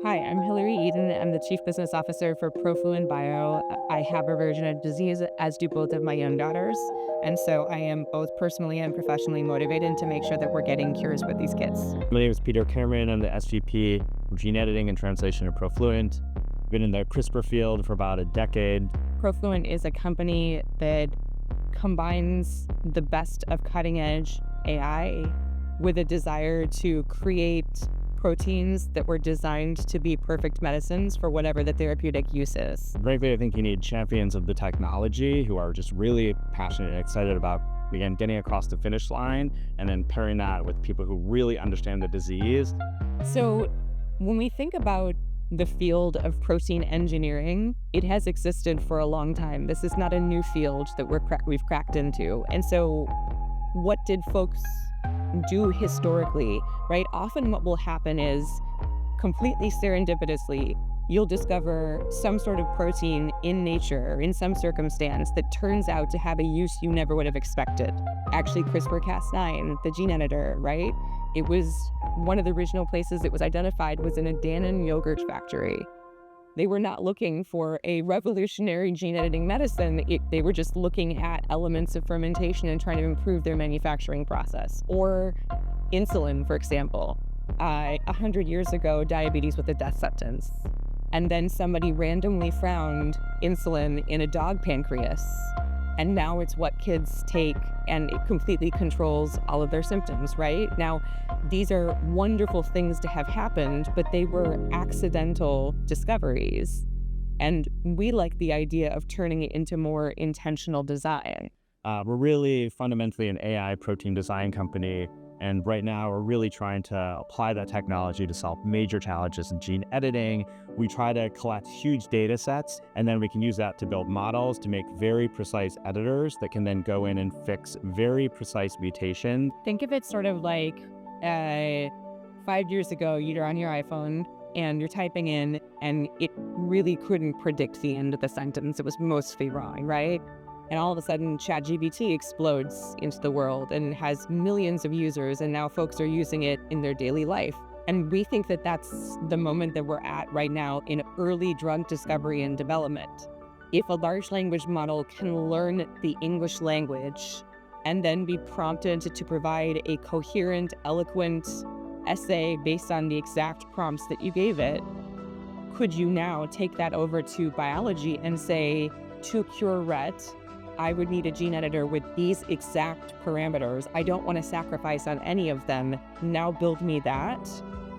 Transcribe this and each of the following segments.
Hi, I'm Hilary Eaton. I'm the Chief Business Officer for Profluent Bio. I have a version of disease, as do both of my young daughters. And so I am both personally and professionally motivated to make sure that we're getting cures with these kids. My name is Peter Cameron. I'm the SVP of Gene Editing and Translation at Profluent. I've been in the CRISPR field for about a decade. Profluent is a company that combines the best of cutting-edge AI with a desire to create proteins that were designed to be perfect medicines for whatever the therapeutic use is. Frankly, I think you need champions of the technology who are just really passionate and excited about, again, getting across the finish line and then pairing that with people who really understand the disease. So when we think about the field of protein engineering, it has existed for a long time. This is not a new field that we've cracked into. And so what did folks do historically, right? Often what will happen is completely serendipitously, you'll discover some sort of protein in nature or in some circumstance that turns out to have a use you never would have expected. Actually, CRISPR-Cas9, the gene editor, right? It was one of the original places it was identified was in a Dannon yogurt factory. They were not looking for a revolutionary gene editing medicine. They were just looking at elements of fermentation and trying to improve their manufacturing process. Or insulin, for example. 100 years ago, diabetes was a death sentence. And then somebody randomly found insulin in a dog pancreas. And now it's what kids take, and it completely controls all of their symptoms, right? Now, these are wonderful things to have happened, but they were accidental discoveries. And we like the idea of turning it into more intentional design. We're really fundamentally an AI protein design company. And right now, we're really trying to apply that technology to solve major challenges in gene editing. We try to collect huge data sets, and then we can use that to build models to make very precise editors that can then go in and fix very precise mutations. Think of it sort of like 5 years ago, you're on your iPhone and you're typing in, and it really couldn't predict the end of the sentence. It was mostly wrong, right? And all of a sudden, ChatGPT explodes into the world and has millions of users, and now folks are using it in their daily life. And we think that that's the moment that we're at right now in early drug discovery and development. If a large language model can learn the English language and then be prompted to provide a coherent, eloquent essay based on the exact prompts that you gave it, could you now take that over to biology and say, to cure Rett, I would need a gene editor with these exact parameters. I don't want to sacrifice on any of them. Now build me that.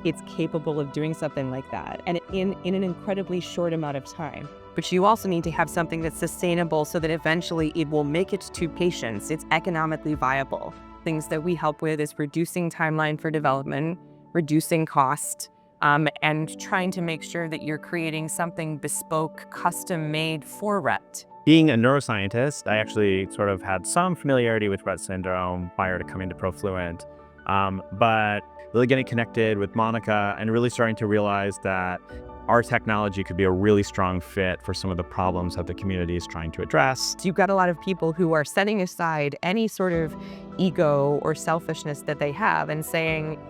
It's capable of doing something like that, and in an incredibly short amount of time. But you also need to have something that's sustainable so that eventually it will make it to patients. It's economically viable. Things that we help with is reducing timeline for development, reducing cost, and trying to make sure that you're creating something bespoke, custom-made for Rett. Being a neuroscientist, I actually sort of had some familiarity with Rett syndrome prior to coming to Profluent, but really getting connected with Monica and really starting to realize that our technology could be a really strong fit for some of the problems that the community is trying to address. You've got a lot of people who are setting aside any sort of ego or selfishness that they have and saying,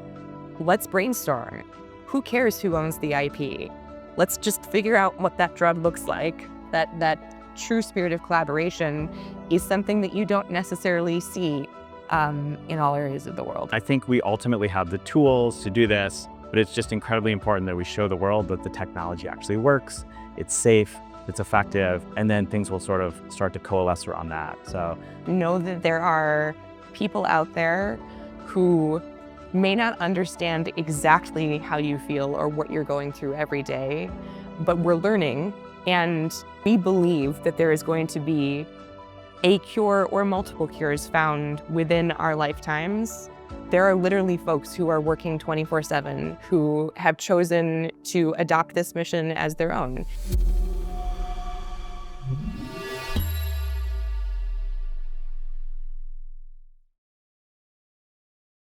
let's brainstorm. Who cares who owns the IP? Let's just figure out what that drug looks like. That true spirit of collaboration is something that you don't necessarily see in all areas of the world. I think we ultimately have the tools to do this, but it's just incredibly important that we show the world that the technology actually works, it's safe, it's effective, and then things will sort of start to coalesce around that. So know that there are people out there who may not understand exactly how you feel or what you're going through every day, but we're learning. And we believe that there is going to be a cure or multiple cures found within our lifetimes. There are literally folks who are working 24/7 who have chosen to adopt this mission as their own.